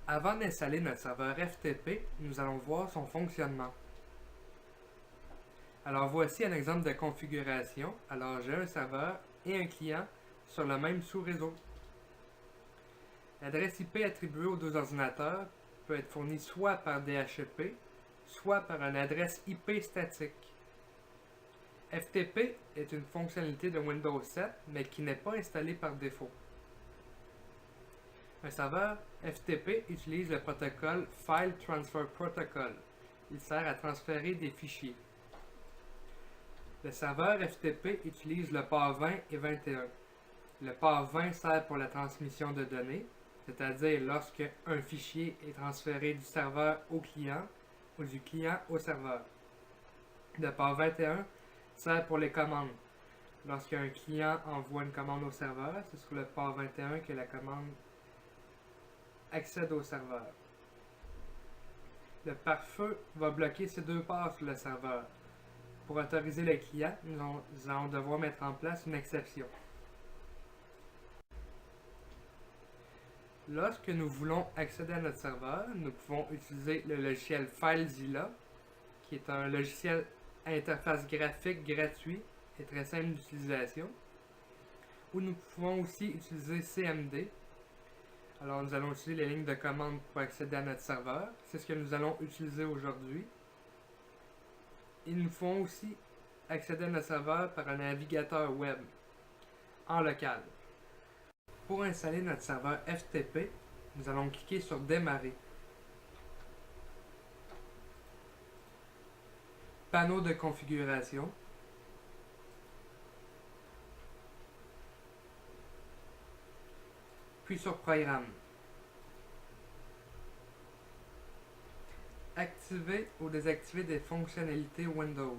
Avant d'installer notre serveur FTP, nous allons voir son fonctionnement. Alors voici un exemple de configuration. Alors j'ai un serveur et un client sur le même sous-réseau. L'adresse IP attribuée aux deux ordinateurs peut être fournie soit par DHCP, soit par une adresse IP statique. FTP est une fonctionnalité de Windows 7, mais qui n'est pas installée par défaut. Un serveur FTP utilise le protocole File Transfer Protocol. Il sert à transférer des fichiers. Le serveur FTP utilise le port 20 et 21. Le port 20 sert pour la transmission de données, c'est-à-dire lorsque un fichier est transféré du serveur au client ou du client au serveur. Le port 21 sert pour les commandes. Lorsqu'un client envoie une commande au serveur, c'est sur le port 21 que la commande accède au serveur. Le pare-feu va bloquer ces deux ports sur le serveur. Pour autoriser le client, nous allons devoir mettre en place une exception. Lorsque nous voulons accéder à notre serveur, nous pouvons utiliser le logiciel FileZilla, qui est un logiciel à interface graphique gratuit et très simple d'utilisation. Ou nous pouvons aussi utiliser CMD. Alors nous allons utiliser les lignes de commande pour accéder à notre serveur. C'est ce que nous allons utiliser aujourd'hui. Nous pouvons aussi accéder à notre serveur par un navigateur web en local. Pour installer notre serveur FTP, nous allons cliquer sur Démarrer. Panneau de configuration. Puis sur Programme. Activer ou désactiver des fonctionnalités Windows.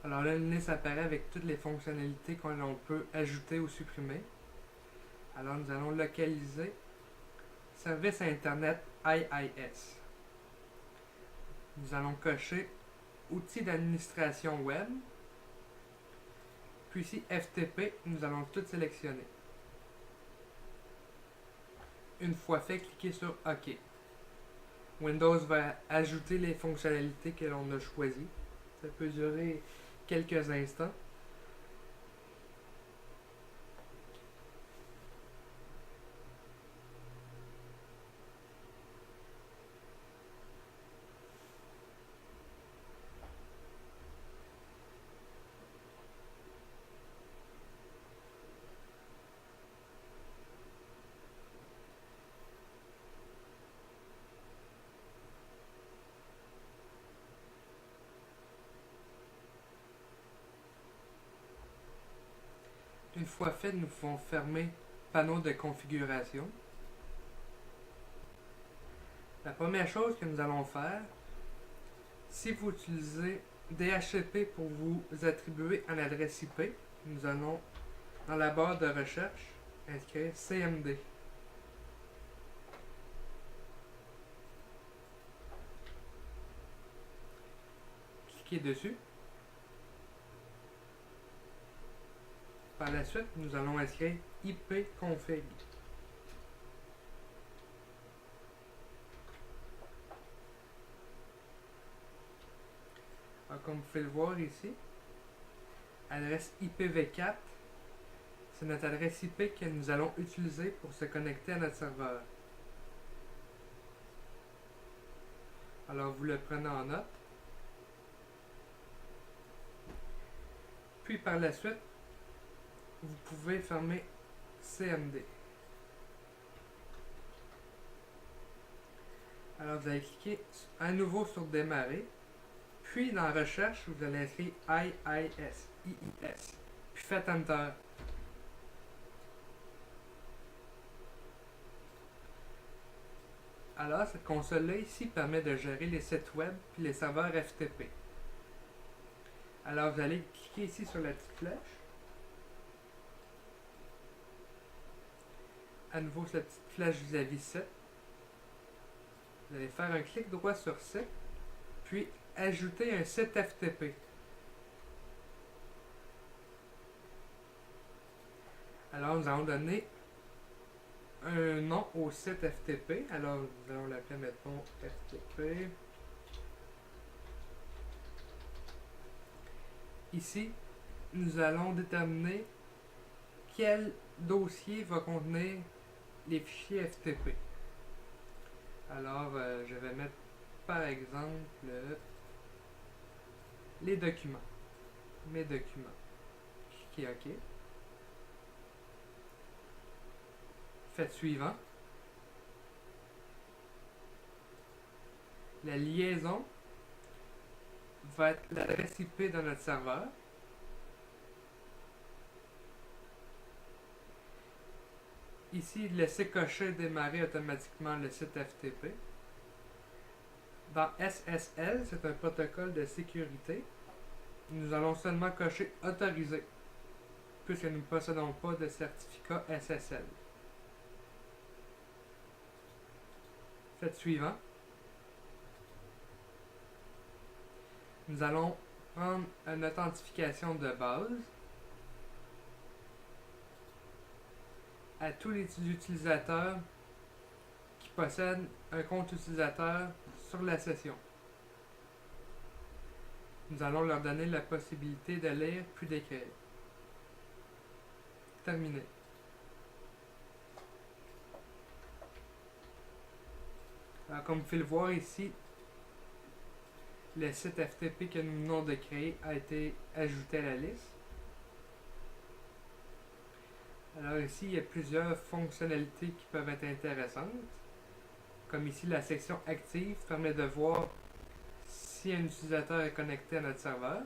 Alors là, une liste apparaît avec toutes les fonctionnalités que l'on peut ajouter ou supprimer. Alors nous allons localiser Service Internet IIS. Nous allons cocher Outils d'administration web. Puis ici FTP, nous allons tout sélectionner. Une fois fait, cliquez sur OK. Windows va ajouter les fonctionnalités que l'on a choisies. Ça peut durer quelques instants. Une fois fait, nous pouvons fermer panneau de configuration. La première chose que nous allons faire, si vous utilisez DHCP pour vous attribuer une adresse IP, nous allons dans la barre de recherche inscrire CMD. Cliquez dessus. Par la suite, nous allons inscrire ipconfig. Alors, comme vous pouvez le voir ici, adresse IPv4, c'est notre adresse IP que nous allons utiliser pour se connecter à notre serveur. Alors vous le prenez en note. Puis par la suite, vous pouvez fermer CMD. Alors vous allez cliquer à nouveau sur Démarrer. Puis dans Recherche, vous allez inscrire IIS. Puis faites Enter. Alors cette console-là ici permet de gérer les sites web puis les serveurs FTP. Alors vous allez cliquer ici sur la petite flèche. À nouveau sur la petite flèche vis-à-vis site. Vous allez faire un clic droit sur site, puis ajouter un site Alors nous allons donner un nom au site FTP. Alors, nous allons l'appeler, mettons, FTP. Ici, nous allons déterminer quel dossier va contenir les fichiers FTP. Alors, je vais mettre par exemple les documents. Mes documents. Cliquez OK. Faites suivant. La liaison va être l'adresse IP de notre serveur. Ici, laissez cocher démarrer automatiquement le site FTP. Dans SSL, c'est un protocole de sécurité. Nous allons seulement cocher autoriser, puisque nous ne possédons pas de certificat SSL. Faites suivant. Nous allons prendre une authentification de base à tous les utilisateurs qui possèdent un compte utilisateur sur la session. Nous allons leur donner la possibilité de lire puis d'écrire. Terminé. Alors, comme vous pouvez le voir ici, le site FTP que nous venons de créer a été ajouté à la liste. Alors ici, il y a plusieurs fonctionnalités qui peuvent être intéressantes. Comme ici, la section active permet de voir si un utilisateur est connecté à notre serveur.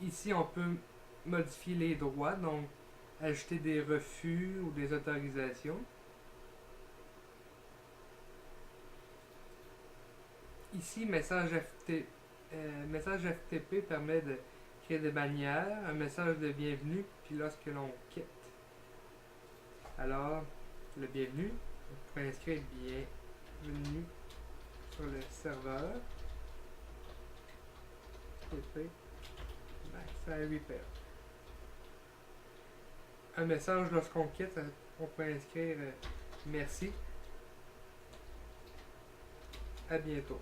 Ici, on peut modifier les droits, donc ajouter des refus ou des autorisations. Ici, message FTP permet de créer des bannières, un message de bienvenue, puis lorsque l'on quitte. Alors, le bienvenue, on peut inscrire bienvenue sur le serveur FTP Max Repair. Un message lorsqu'on quitte, on peut inscrire merci, à bientôt.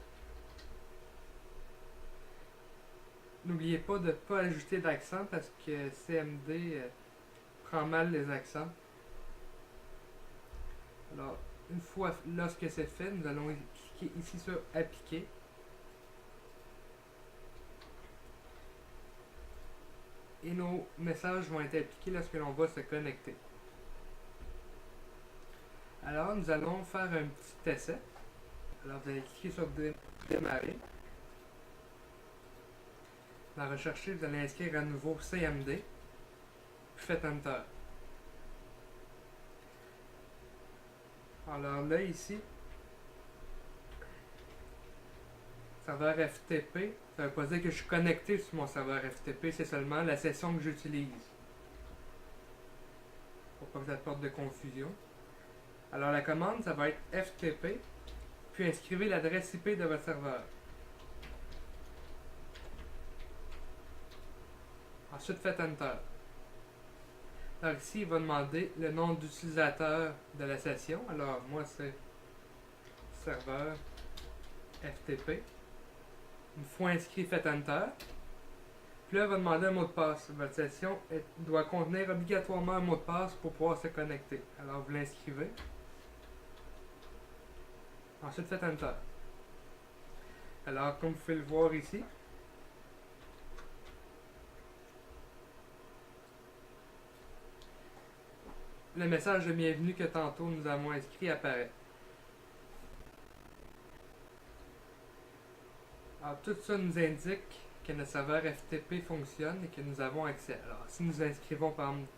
N'oubliez pas de ne pas ajouter d'accent parce que CMD prend mal les accents. Alors, une fois lorsque c'est fait, nous allons cliquer ici sur appliquer. Et nos messages vont être appliqués lorsque l'on va se connecter. Alors, nous allons faire un petit essai. Alors, vous allez cliquer sur démarrer. Dans rechercher, vous allez inscrire à nouveau CMD, puis faites Enter. Alors là, ici, serveur FTP, ça ne veut pas dire que je suis connecté sur mon serveur FTP, c'est seulement la session que j'utilise. Pour pas que ça porte de confusion. Alors la commande, ça va être FTP, puis inscrivez l'adresse IP de votre serveur. Ensuite, faites Enter. Alors ici, il va demander le nom d'utilisateur de la session. Alors, moi, c'est serveur FTP. Une fois inscrit, faites Enter. Puis là, il va demander un mot de passe. Votre session doit contenir obligatoirement un mot de passe pour pouvoir se connecter. Alors, vous l'inscrivez. Ensuite, faites Enter. Alors, comme vous pouvez le voir ici, le message de bienvenue que tantôt nous avons inscrit apparaît. Alors, tout ça nous indique que notre serveur FTP fonctionne et que nous avons accès. Alors, si nous inscrivons par exemple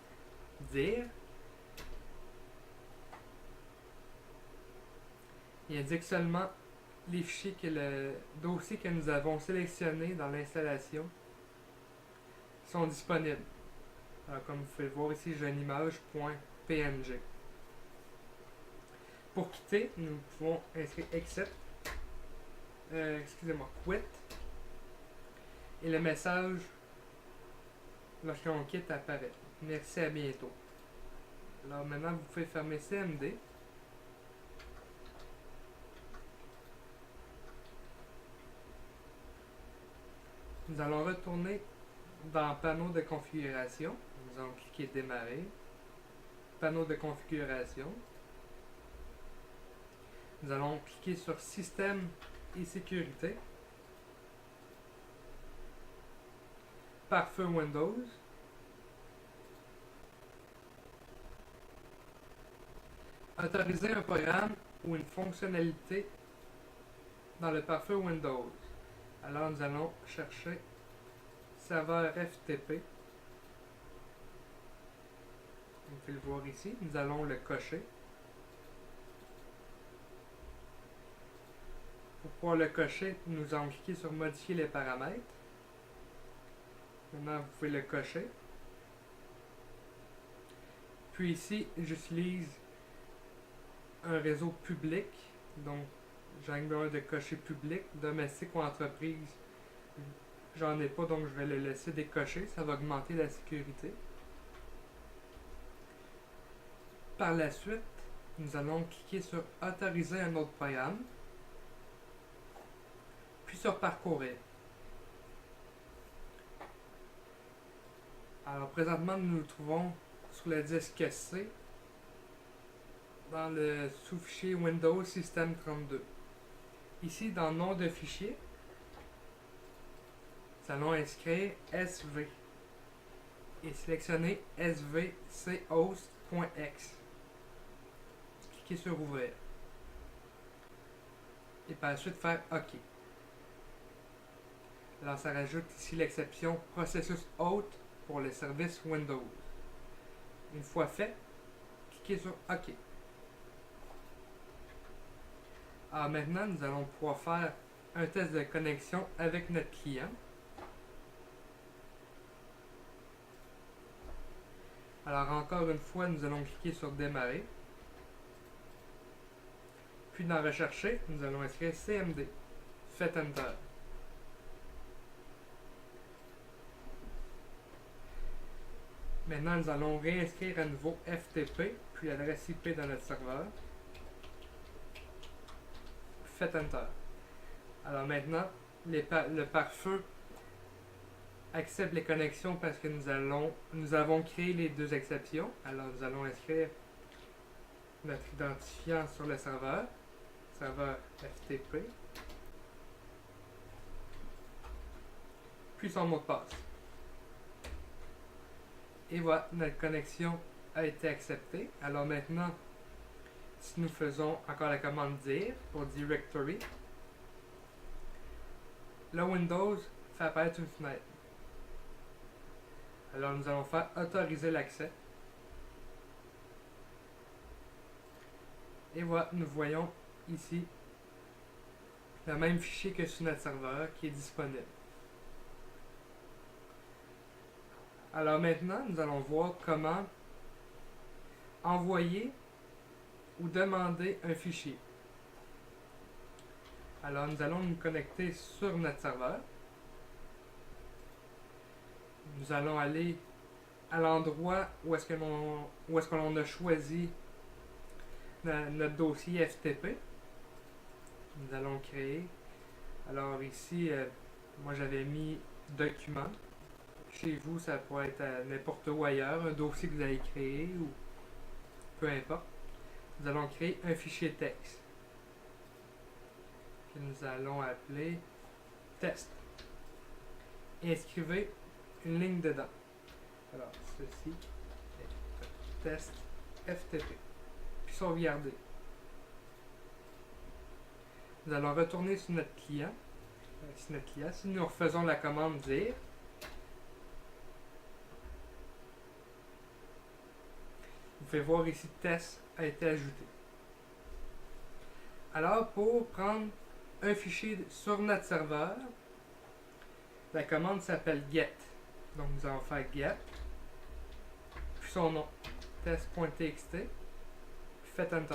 dire, il indique seulement les fichiers que le dossier que nous avons sélectionné dans l'installation sont disponibles. Alors, comme vous pouvez le voir ici, j'ai une image .png. Pour quitter, nous pouvons inscrire exit, quit, et le message lorsqu'on quitte apparaît. Merci, à bientôt. Alors maintenant, vous pouvez fermer CMD. Nous allons retourner dans Panneau de configuration. Nous allons cliquer Démarrer. Panneau de configuration. Nous allons cliquer sur Système et sécurité. Pare-feu Windows. Autoriser un programme ou une fonctionnalité dans le pare-feu Windows. Alors nous allons chercher serveur FTP. Vous pouvez le voir ici. Nous allons le cocher. Pour pouvoir le cocher, nous allons cliquer sur Modifier les paramètres. Maintenant, vous pouvez le cocher. Puis ici, j'utilise un réseau public. Donc, j'ai besoin de cocher public, domestique ou entreprise. J'en ai pas, donc je vais le laisser décocher. Ça va augmenter la sécurité. Par la suite, nous allons cliquer sur Autoriser un autre programme. Puis sur Parcourir. Alors présentement, nous nous trouvons sur le disque C dans le sous-fichier Windows System 32. Ici, dans Nom de fichier, nous allons inscrire SV et sélectionner svchost.x. Cliquez sur Ouvrir. Et par la suite, faire OK. Alors, ça rajoute ici l'exception Processus hôte pour le service Windows. Une fois fait, cliquez sur OK. Alors maintenant, nous allons pouvoir faire un test de connexion avec notre client. Alors encore une fois, nous allons cliquer sur Démarrer. Puis dans Rechercher, nous allons inscrire CMD. Faites Enter. Maintenant, nous allons réinscrire à nouveau FTP, puis l'adresse IP dans notre serveur. Faites Enter. Alors maintenant, le pare-feu accepte les connexions parce que nous avons créé les deux exceptions. Alors nous allons inscrire notre identifiant sur le serveur FTP, puis son mot de passe. Et voilà, notre connexion a été acceptée. Alors maintenant, si nous faisons encore la commande dir pour directory, le Windows fait apparaître une fenêtre. Alors nous allons faire autoriser l'accès. Et voilà, nous voyons ici le même fichier que sur notre serveur qui est disponible. Alors maintenant, nous allons voir comment envoyer ou demander un fichier. Alors nous allons nous connecter sur notre serveur. Nous allons aller à l'endroit où est-ce que l'on a choisi notre dossier FTP. Nous allons créer. Alors ici, moi j'avais mis document. Chez vous, ça pourrait être n'importe où ailleurs, un dossier que vous allez créer ou peu importe. Nous allons créer un fichier texte que nous allons appeler test. Et inscrivez une ligne dedans. Alors, ceci est test FTP. Puis sauvegarder. Nous allons retourner sur notre client. Si nous refaisons la commande dir, vous pouvez voir ici test a été ajouté. Alors, pour prendre un fichier sur notre serveur, la commande s'appelle get. Donc nous allons faire get, puis son nom, test.txt, puis faites enter.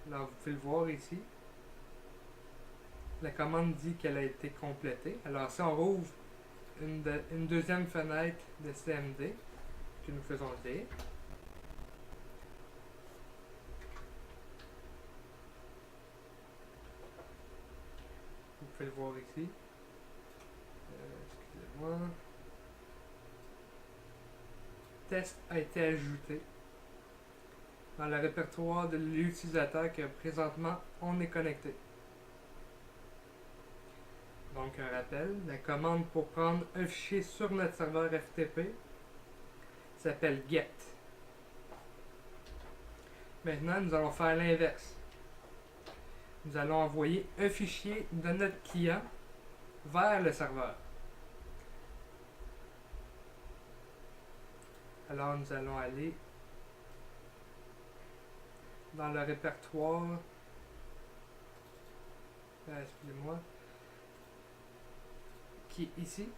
Alors vous pouvez le voir ici. La commande dit qu'elle a été complétée. Alors si on rouvre une deuxième fenêtre de CMD que nous faisons lire. Vous pouvez le voir ici. Excusez-moi. Test a été ajouté dans le répertoire de l'utilisateur que présentement on est connecté. Donc un rappel, la commande pour prendre un fichier sur notre serveur FTP s'appelle get. Maintenant, nous allons faire l'inverse. Nous allons envoyer un fichier de notre client vers le serveur. Alors nous allons aller dans le répertoire, excusez-moi, qui est ici,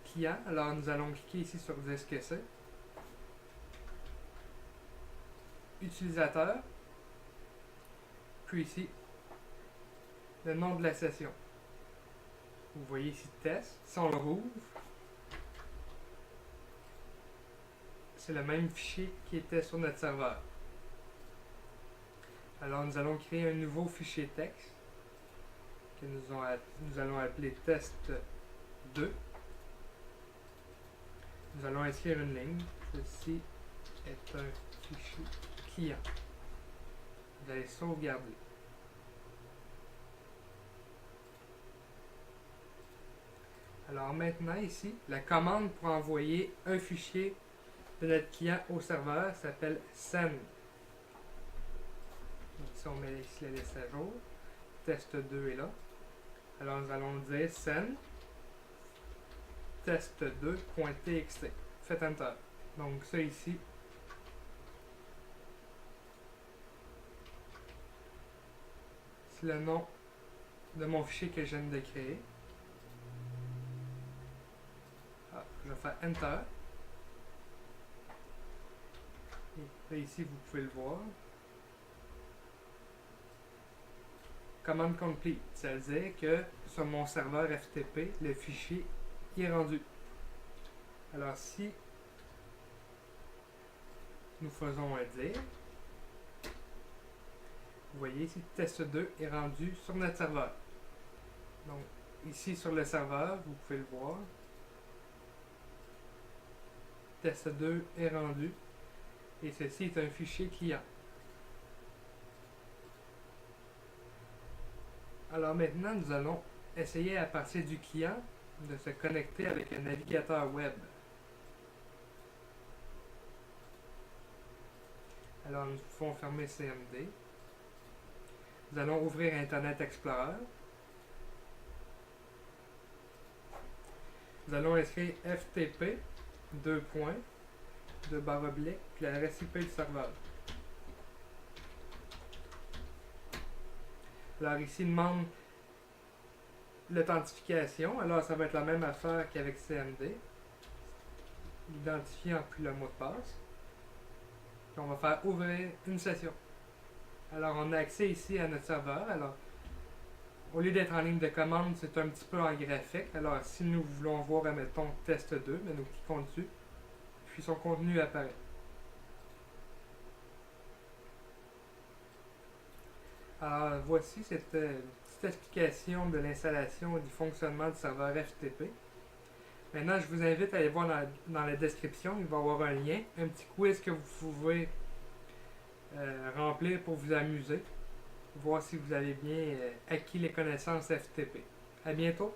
client. Alors nous allons cliquer ici sur disque C, utilisateur, puis ici le nom de la session. Vous voyez ici test. Si on le rouvre, c'est le même fichier qui était sur notre serveur. Alors nous allons créer un nouveau fichier texte que nous allons appeler test 2. Nous allons inscrire une ligne. Ceci est un fichier client. Vous allez sauvegarder. Alors maintenant ici, la commande pour envoyer un fichier de notre client au serveur s'appelle send. Donc, si on met ici la liste à jour, test 2 est là. Alors nous allons dire send test2.txt. Faites enter. Donc ça ici, c'est le nom de mon fichier que je viens de créer. Je vais faire enter. Et là, ici, vous pouvez le voir. Command complete, ça veut dire que sur mon serveur FTP, le fichier est rendu. Alors si nous faisons un dire, vous voyez ici, test 2 est rendu sur notre serveur. Donc ici sur le serveur, vous pouvez le voir. Test 2 est rendu et ceci est un fichier client. Alors maintenant, nous allons essayer à partir du client de se connecter avec un navigateur web. Alors nous pouvons fermer CMD. Nous allons ouvrir Internet Explorer. Nous allons inscrire FTP, 2 points, de barre oblique, puis l'adresse IP du serveur. Alors ici, il demande l'authentification. Alors ça va être la même affaire qu'avec CMD. L'identifiant puis le mot de passe. Puis on va faire ouvrir une session. Alors on a accès ici à notre serveur. Alors au lieu d'être en ligne de commande, c'est un petit peu en graphique. Alors si nous voulons voir, admettons, test 2, mais nous cliquons dessus. Puis son contenu apparaît. Alors voici cette petite explication de l'installation et du fonctionnement du serveur FTP. Maintenant, je vous invite à aller voir dans la description, il va y avoir un lien, un petit quiz que vous pouvez remplir pour vous amuser, voir si vous avez bien acquis les connaissances FTP. À bientôt!